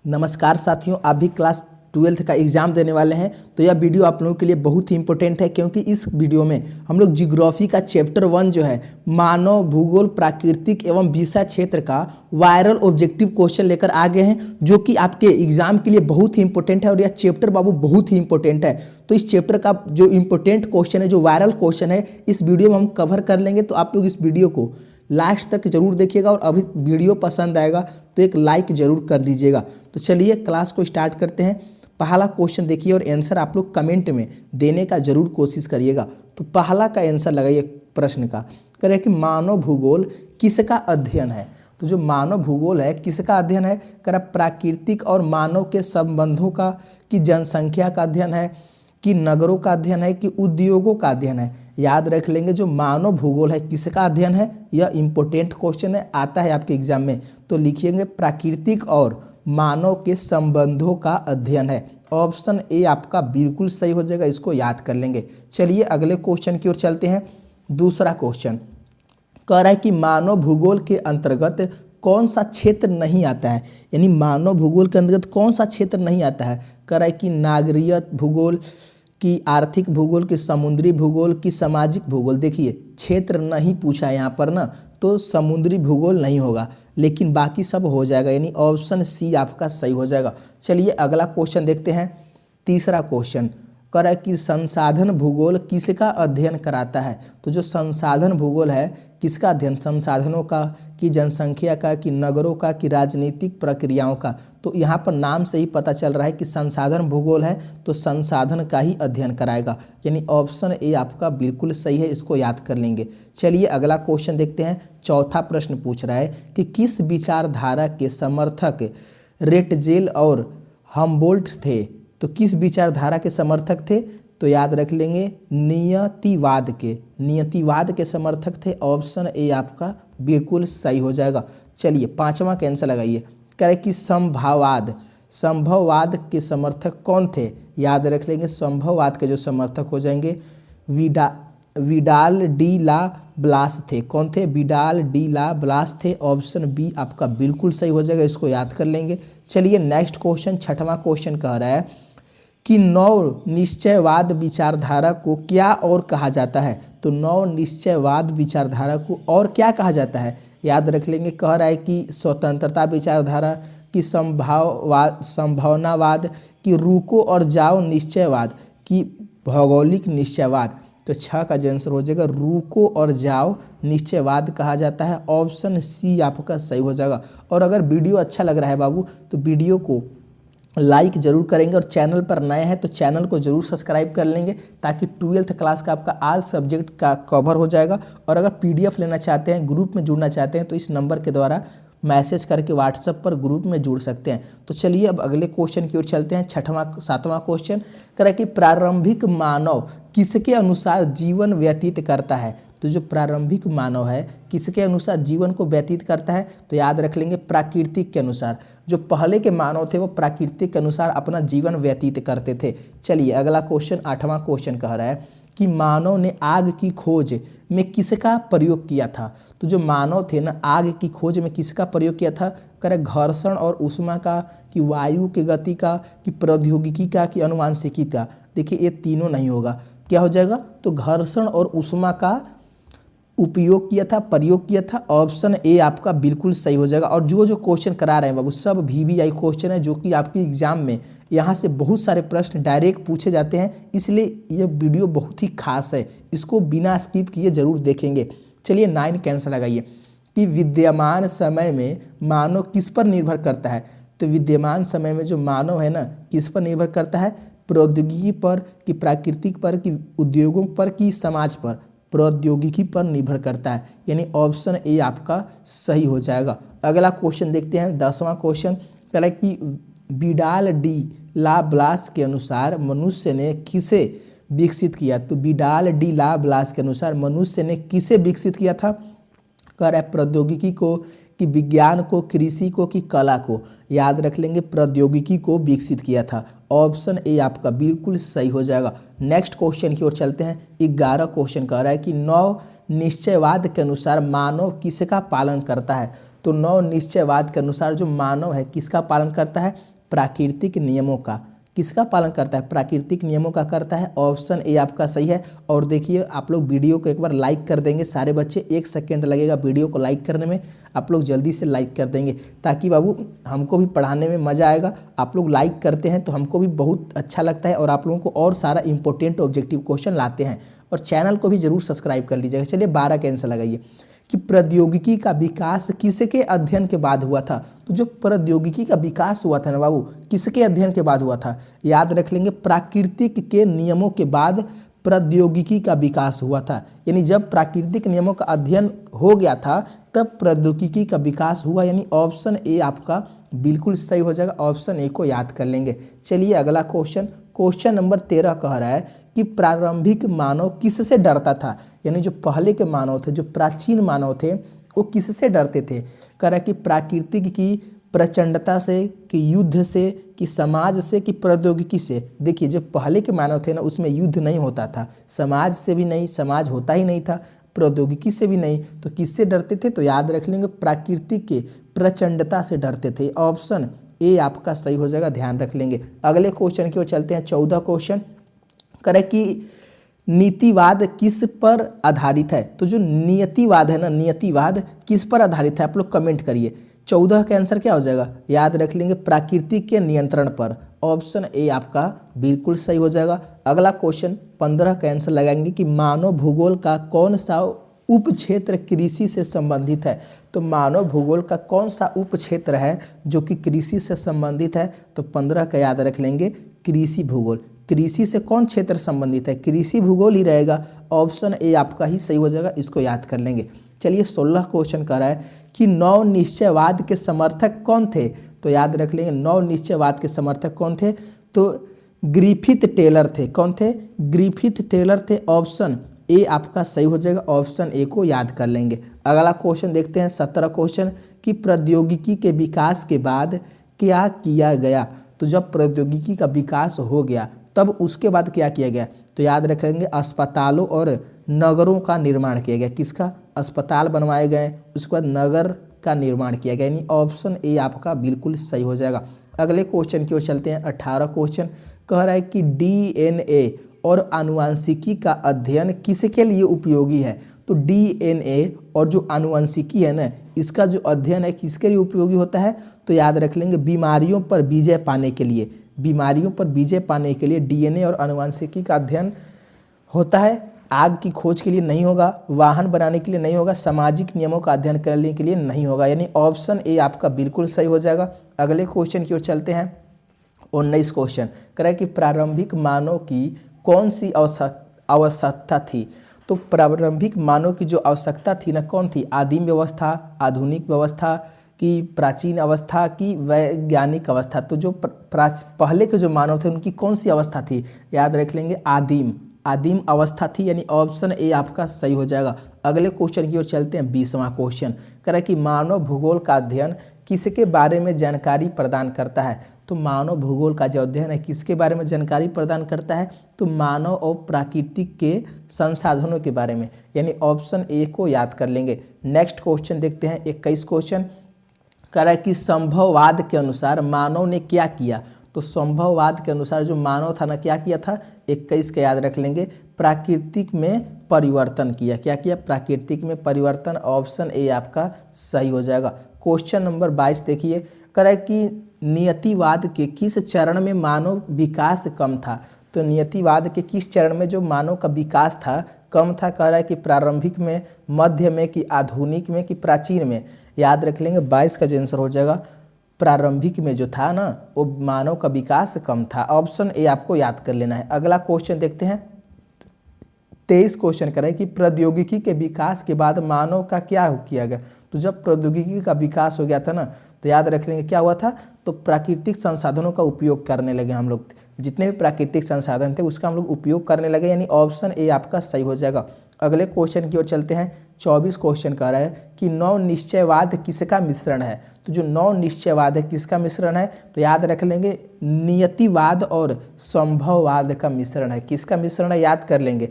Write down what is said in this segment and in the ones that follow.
नमस्कार साथियों, आप भी क्लास 12th का एग्ज़ाम देने वाले हैं तो यह वीडियो आप लोगों के लिए बहुत ही इंपॉर्टेंट है, क्योंकि इस वीडियो में हम लोग जियोग्राफी का चैप्टर 1 जो है मानव भूगोल प्राकृतिक एवं विषय क्षेत्र का वायरल ऑब्जेक्टिव क्वेश्चन लेकर आ गए हैं, जो कि आपके एग्जाम के लिए बहुत ही इंपॉर्टेंट है। और यह चैप्टर बाबू बहुत ही इंपॉर्टेंट है, तो इस चैप्टर का जो इंपॉर्टेंट क्वेश्चन है, जो वायरल क्वेश्चन है, इस वीडियो में हम कवर कर लेंगे। तो आप लोग इस वीडियो को लास्ट तक जरूर देखिएगा और अभी वीडियो पसंद आएगा तो एक लाइक जरूर कर दीजिएगा। तो चलिए क्लास को स्टार्ट करते हैं। पहला क्वेश्चन देखिए और आंसर आप लोग कमेंट में देने का जरूर कोशिश करिएगा। तो पहला का आंसर लगाइए प्रश्न का, कह रहे कि मानव भूगोल किसका अध्ययन है। तो जो मानव भूगोल है किसका अध्ययन है, कह रहा प्राकृतिक और मानव के संबंधों का, कि जनसंख्या का अध्ययन है, कि नगरों का अध्ययन है, कि उद्योगों का अध्ययन है। याद रख लेंगे, जो मानव भूगोल है किसका अध्ययन है, यह इंपॉर्टेंट क्वेश्चन है, आता है आपके एग्जाम में। तो लिखिएंगे प्राकृतिक और मानव के संबंधों का अध्ययन है। ऑप्शन ए आपका बिल्कुल सही हो जाएगा, इसको याद कर लेंगे। चलिए अगले क्वेश्चन की ओर चलते हैं। दूसरा क्वेश्चन कह रहा है कि मानव भूगोल के अंतर्गत कौन सा क्षेत्र नहीं आता है, यानी मानव भूगोल के अंतर्गत कौन सा क्षेत्र नहीं आता है। कह रहा है कि नागरिक भूगोल, की आर्थिक भूगोल, की समुद्री भूगोल, की सामाजिक भूगोल। देखिए क्षेत्र नहीं पूछा है यहाँ पर ना, तो समुद्री भूगोल नहीं होगा, लेकिन बाकी सब हो जाएगा, यानी ऑप्शन सी आपका सही हो जाएगा। चलिए अगला क्वेश्चन देखते हैं। तीसरा क्वेश्चन कह रहा है कि संसाधन भूगोल किसका अध्ययन कराता है। तो जो संसाधन भूगोल है किसका अध्ययन, संसाधनों का, कि जनसंख्या का, कि नगरों का, कि राजनीतिक प्रक्रियाओं का। तो यहाँ पर नाम से ही पता चल रहा है कि संसाधन भूगोल है, तो संसाधन का ही अध्ययन कराएगा, यानी ऑप्शन ए आपका बिल्कुल सही है, इसको याद कर लेंगे। चलिए अगला क्वेश्चन देखते हैं। चौथा प्रश्न पूछ रहा है कि किस विचारधारा के समर्थक रेटजेल और हम्बोल्ट थे। तो किस विचारधारा के समर्थक थे, तो याद रख लेंगे नियतिवाद के समर्थक थे। ऑप्शन ए आपका बिल्कुल सही हो जाएगा। चलिए पांचवा का आंसर लगाइए, कह रहे कि संभववाद के समर्थक कौन थे। याद रख लेंगे, संभववाद के जो समर्थक हो जाएंगे विडाल डी ला ब्लास थे। कौन थे, विडाल डी ला ब्लास थे। ऑप्शन बी आपका बिल्कुल सही हो जाएगा, इसको याद कर लेंगे। चलिए नेक्स्ट क्वेश्चन, छठवां क्वेश्चन कह रहा है कि नव निश्चयवाद विचारधारा को क्या और कहा जाता है। तो नव निश्चयवाद विचारधारा को और क्या कहा जाता है, याद रख लेंगे। कह रहा है कि स्वतंत्रता विचारधारा, कि संभावनावाद, कि रुको और जाओ निश्चयवाद, कि भौगोलिक निश्चयवाद। तो छः का जो आंसर हो जाएगा रुको और जाओ निश्चयवाद कहा जाता है। ऑप्शन सी आपका सही हो जाएगा। और अगर वीडियो अच्छा लग रहा है बाबू तो वीडियो को लाइक जरूर करेंगे, और चैनल पर नए हैं तो चैनल को जरूर सब्सक्राइब कर लेंगे, ताकि 12th क्लास का आपका ऑल सब्जेक्ट का कवर हो जाएगा। और अगर पीडीएफ लेना चाहते हैं, ग्रुप में जुड़ना चाहते हैं, तो इस नंबर के द्वारा मैसेज करके व्हाट्सएप पर ग्रुप में जुड़ सकते हैं। तो चलिए अब अगले क्वेश्चन की ओर चलते हैं। सातवां क्वेश्चन कह रहा है कि प्रारंभिक मानव किसके अनुसार जीवन व्यतीत करता है। तो जो प्रारंभिक मानव है किसके अनुसार जीवन को व्यतीत करता है, तो याद रख लेंगे प्राकृतिक के अनुसार। जो पहले के मानव थे वो प्राकृतिक के अनुसार अपना जीवन व्यतीत करते थे। चलिए अगला क्वेश्चन, आठवां क्वेश्चन कह रहा है कि मानव ने आग की खोज में किसका प्रयोग किया था। तो जो मानव थे ना, आग की खोज में किसका प्रयोग किया था, करे घर्षण और ऊष्मा का, कि वायु की गति का, कि प्रौद्योगिकी का, कि अनुवांशिकी का। देखिए ये तीनों नहीं होगा, क्या हो जाएगा, तो घर्षण और ऊष्मा का उपयोग किया था, प्रयोग किया था। ऑप्शन ए आपका बिल्कुल सही हो जाएगा। और जो जो क्वेश्चन करा रहे हैं बाबू सब VVI क्वेश्चन है, जो कि आपके एग्जाम में यहाँ से बहुत सारे प्रश्न डायरेक्ट पूछे जाते हैं, इसलिए यह वीडियो बहुत ही खास है, इसको बिना स्किप किए जरूर देखेंगे। चलिए 9 कैंसर लगाइए कि विद्यमान समय में मानव किस पर निर्भर करता है। तो विद्यमान समय में जो मानव है ना, किस पर निर्भर करता है, प्रौद्योगिकी पर, कि प्राकृतिक पर, कि उद्योगों पर, कि समाज पर। प्रौद्योगिकी पर निर्भर करता है, यानी ऑप्शन ए आपका सही हो जाएगा। अगला क्वेश्चन देखते हैं। 10वां क्वेश्चन कह रहा है कि विडाल डी ला ब्लास के अनुसार मनुष्य ने किसे विकसित किया। तो विडाल डी ला ब्लास के अनुसार मनुष्य ने किसे विकसित किया था, कह रहा है प्रौद्योगिकी को, कि विज्ञान को, कृषि को, कि कला को। याद रख लेंगे प्रौद्योगिकी को विकसित किया था। ऑप्शन ए आपका बिल्कुल सही हो जाएगा। नेक्स्ट क्वेश्चन की ओर चलते हैं। 11 क्वेश्चन कह रहा है कि नव निश्चयवाद के अनुसार मानव किसका पालन करता है। तो नव निश्चयवाद के अनुसार जो मानव है किसका पालन करता है, प्राकृतिक नियमों का। किसका पालन करता है? प्राकृतिक नियमों का करता है। ऑप्शन ए आपका सही है। और देखिए आप लोग वीडियो को एक बार लाइक कर देंगे सारे बच्चे, 1 सेकेंड लगेगा वीडियो को लाइक करने में, आप लोग जल्दी से लाइक कर देंगे ताकि बाबू हमको भी पढ़ाने में मज़ा आएगा। आप लोग लाइक करते हैं तो हमको भी बहुत अच्छा लगता है और आप लोगों को और सारा इंपॉर्टेंट ऑब्जेक्टिव क्वेश्चन लाते हैं। और चैनल को भी जरूर सब्सक्राइब कर लीजिएगा। चलिए 12 का आंसर लगाइए कि प्रौद्योगिकी का विकास किसके अध्ययन के बाद हुआ था? तो जो प्रौद्योगिकी का विकास हुआ था ना बाबू, किसके अध्ययन के बाद हुआ था? याद रख लेंगे, प्राकृतिक के नियमों के बाद प्रौद्योगिकी का विकास हुआ था। यानी जब प्राकृतिक नियमों का अध्ययन हो गया था तब प्रौद्योगिकी का विकास हुआ। यानी ऑप्शन ए आपका बिल्कुल सही हो जाएगा। ऑप्शन ए को याद कर लेंगे। चलिए अगला क्वेश्चन नंबर 13 कह रहा है कि प्रारंभिक मानव किससे डरता था? यानी जो पहले के मानव थे, जो प्राचीन मानव थे, वो किससे डरते थे? कह रहा है कि प्राकृतिक की प्रचंडता से, कि युद्ध से, कि समाज से, कि प्रौद्योगिकी से। देखिए जो पहले के मानव थे ना, उसमें युद्ध नहीं होता था, समाज से भी नहीं, समाज होता ही नहीं था, प्रौद्योगिकी से भी नहीं, तो किससे डरते थे? तो याद रख लेंगे, प्राकृतिक के प्रचंडता से डरते थे। ऑप्शन ए आपका सही हो जाएगा, ध्यान रख लेंगे। अगले क्वेश्चन की ओर चलते हैं। 14 क्वेश्चन करे कि नीतिवाद किस पर आधारित है? तो जो नियतिवाद है ना, नियतिवाद किस पर आधारित है? आप लोग कमेंट करिए। 14 का आंसर क्या हो जाएगा? याद रख लेंगे, प्रकृति के नियंत्रण पर। ऑप्शन ए आपका बिल्कुल सही हो जाएगा। अगला क्वेश्चन 15 का आंसर लगाएंगे कि मानव भूगोल का कौन सा उप क्षेत्र कृषि से संबंधित है? तो मानव भूगोल का कौन सा उप क्षेत्र है जो कि कृषि से संबंधित है? तो 15 का याद रख लेंगे, कृषि भूगोल। कृषि से कौन क्षेत्र संबंधित है? कृषि भूगोल ही रहेगा। ऑप्शन ए आपका ही सही हो जाएगा, इसको याद कर लेंगे। चलिए 16 क्वेश्चन कर रहा है कि नव निश्चयवाद के समर्थक कौन थे? तो याद रख लेंगे, नव निश्चयवाद के समर्थक कौन थे? तो ग्रिफिथ टेलर थे। कौन थे? ग्रिफिथ टेलर थे। ऑप्शन ए आपका सही हो जाएगा। ऑप्शन ए को याद कर लेंगे। अगला क्वेश्चन देखते हैं 17 क्वेश्चन कि प्रौद्योगिकी के विकास के बाद क्या किया गया? तो जब प्रौद्योगिकी का विकास हो गया तब उसके बाद क्या किया गया? तो याद रखेंगे, अस्पतालों और नगरों का निर्माण किया गया। किसका? अस्पताल बनवाए गए, उसके बाद नगर का निर्माण किया गया। यानी ऑप्शन ए आपका बिल्कुल सही हो जाएगा। अगले क्वेश्चन की ओर चलते हैं। 18 क्वेश्चन कह रहा है कि डीएनए और आनुवंशिकी का अध्ययन किसके लिए उपयोगी है? तो डीएनए और जो आनुवंशिकी है ना, इसका जो अध्ययन है किसके लिए उपयोगी होता है? तो याद रख लेंगे, बीमारियों पर विजय पाने के लिए। बीमारियों पर विजय पाने के लिए डीएनए और आनुवंशिकी का अध्ययन होता है। आग की खोज के लिए नहीं होगा, वाहन बनाने के लिए नहीं होगा, सामाजिक नियमों का अध्ययन करने के लिए नहीं होगा। यानी ऑप्शन ए आपका बिल्कुल सही हो जाएगा। अगले क्वेश्चन की ओर चलते हैं। 19 क्वेश्चन कह रहा है कि प्रारंभिक मानव की कौन सी आवश्यकता थी? तो प्रारंभिक मानव की जो आवश्यकता थी ना, कौन थी? आदिम व्यवस्था, आधुनिक व्यवस्था, की प्राचीन अवस्था, की वैज्ञानिक अवस्था? तो जो पहले के जो मानव थे उनकी कौन सी अवस्था थी? याद रख लेंगे, आदिम अवस्था थी। यानी ऑप्शन ए आपका सही हो जाएगा। अगले क्वेश्चन की ओर चलते हैं। 20वां क्वेश्चन कह रहा है कि मानव भूगोल का अध्ययन किसके बारे में जानकारी प्रदान करता है? तो मानव भूगोल का जो अध्ययन है किसके बारे में जानकारी प्रदान करता है? तो मानव और प्राकृतिक के संसाधनों के बारे में। यानी ऑप्शन ए को याद कर लेंगे। नेक्स्ट क्वेश्चन देखते हैं। 21 क्वेश्चन कह रहा है कि संभववाद के अनुसार मानव ने क्या किया? तो संभववाद के अनुसार जो मानव था ना, क्या किया था? 21 का याद रख लेंगे, प्राकृतिक में परिवर्तन किया। क्या किया? प्राकृतिक में परिवर्तन। ऑप्शन ए आपका सही हो जाएगा। क्वेश्चन नंबर 22 देखिए, कह रहा है कि नियतिवाद के किस चरण में मानव विकास कम था? तो नियतिवाद के किस चरण में जो मानव का विकास था कम था? कह रहा है कि प्रारंभिक में, मध्य में, कि आधुनिक में, कि प्राचीन में? याद रख लेंगे, 22 का जो आंसर हो जाएगा, प्रारंभिक में जो था ना, वो मानव का विकास कम था। ऑप्शन ए आपको याद कर लेना है। अगला क्वेश्चन देखते हैं। 23 क्वेश्चन करें कि प्रौद्योगिकी के विकास के बाद मानव का क्या किया गया? तो जब प्रौद्योगिकी का विकास हो गया था ना, तो याद रख लेंगे क्या हुआ था? तो प्राकृतिक संसाधनों का उपयोग करने लगे हम लोग। जितने भी प्राकृतिक संसाधन थे उसका हम लोग उपयोग करने लगे। यानी ऑप्शन ए आपका सही हो जाएगा। अगले क्वेश्चन की ओर चलते हैं। 24 क्वेश्चन कह रहा है कि नव निश्चयवाद किसका मिश्रण है? तो जो नव निश्चयवाद है किसका मिश्रण है? तो याद रख लेंगे, नियतिवाद और संभववाद का मिश्रण है। किसका मिश्रण है? याद कर लेंगे,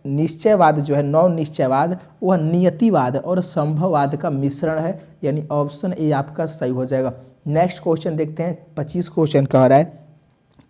निश्चयवाद जो है, नव निश्चयवाद, वह नियतिवाद और संभववाद का मिश्रण है। यानी ऑप्शन ए आपका सही हो जाएगा। नेक्स्ट क्वेश्चन देखते हैं। 25 क्वेश्चन कह रहा है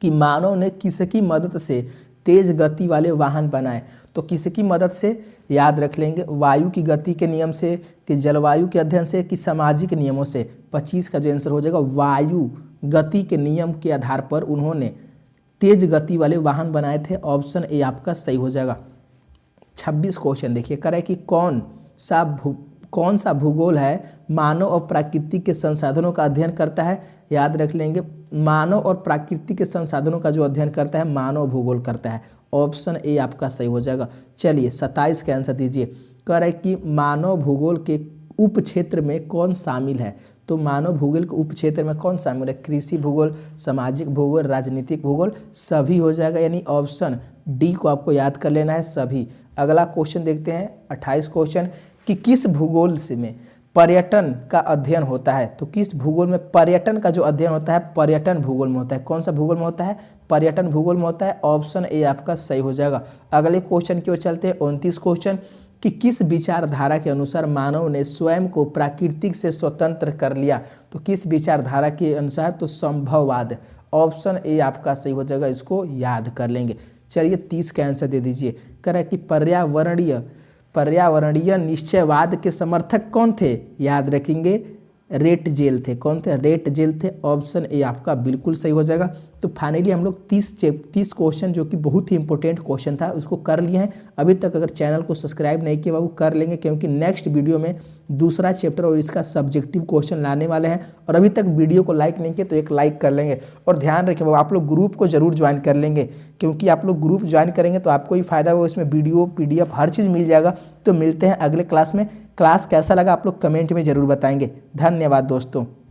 कि मानव ने किसकी मदद से तेज गति वाले वाहन बनाए। तो किसकी मदद से, याद रख लेंगे, वायु की गति के नियम से, कि जलवायु के अध्ययन से, कि सामाजिक नियमों से। 25 का जो आंसर हो जाएगा वायु गति के नियम के आधार पर उन्होंने तेज गति वाले वाहन बनाए थे। ऑप्शन ए आपका सही हो जाएगा। 26 क्वेश्चन देखिए, कह रहा है कि कौन सा भूगोल है मानव और प्राकृतिक के संसाधनों का अध्ययन करता है। याद रख लेंगे, मानव और प्राकृतिक के संसाधनों का जो अध्ययन करता है मानव भूगोल करता है। ऑप्शन ए आपका सही हो जाएगा। चलिए 27 का आंसर दीजिए। कह रहा है कि मानव भूगोल के उप क्षेत्र में कौन शामिल है। तो मानव भूगोल के उप क्षेत्र में कौन शामिल है, कृषि भूगोल, सामाजिक भूगोल, राजनीतिक भूगोल, सभी हो जाएगा, यानी ऑप्शन डी को आपको याद कर लेना है, सभी। अगला क्वेश्चन देखते हैं 28 क्वेश्चन, कि किस भूगोल से में पर्यटन का अध्ययन होता है। तो किस भूगोल में पर्यटन का जो अध्ययन होता है पर्यटन भूगोल में होता है। कौन सा भूगोल में होता है, पर्यटन भूगोल में होता है। ऑप्शन ए आपका सही हो जाएगा। अगले क्वेश्चन की ओर चलते हैं। 29 क्वेश्चन, कि किस विचारधारा के अनुसार मानव ने स्वयं को प्राकृतिक से स्वतंत्र कर लिया। तो किस विचारधारा के अनुसार, तो संभववाद। ऑप्शन ए आपका सही हो जाएगा, इसको याद कर लेंगे। चलिए 30 का आंसर दे दीजिए। कह रहा है कि पर्यावरणीय निश्चयवाद के समर्थक कौन थे। याद रखेंगे, रेट जेल थे। कौन थे, रेट जेल थे। ऑप्शन ए आपका बिल्कुल सही हो जाएगा। तो फाइनली हम लोग 30 क्वेश्चन, जो कि बहुत ही इंपॉर्टेंट क्वेश्चन था, उसको कर लिए हैं। अभी तक अगर चैनल को सब्सक्राइब नहीं किया वो कर लेंगे, क्योंकि नेक्स्ट वीडियो में दूसरा चैप्टर और इसका सब्जेक्टिव क्वेश्चन लाने वाले हैं। और अभी तक वीडियो को लाइक नहीं किया तो एक लाइक कर लेंगे। और ध्यान रखें आप लोग ग्रुप को जरूर ज्वाइन कर लेंगे, क्योंकि आप लोग ग्रुप ज्वाइन करेंगे तो आपको ही फायदा होगा, इसमें वीडियो PDF हर चीज़ मिल जाएगा। तो मिलते हैं अगले क्लास में। क्लास कैसा लगा आप लोग कमेंट में ज़रूर बताएंगे। धन्यवाद दोस्तों।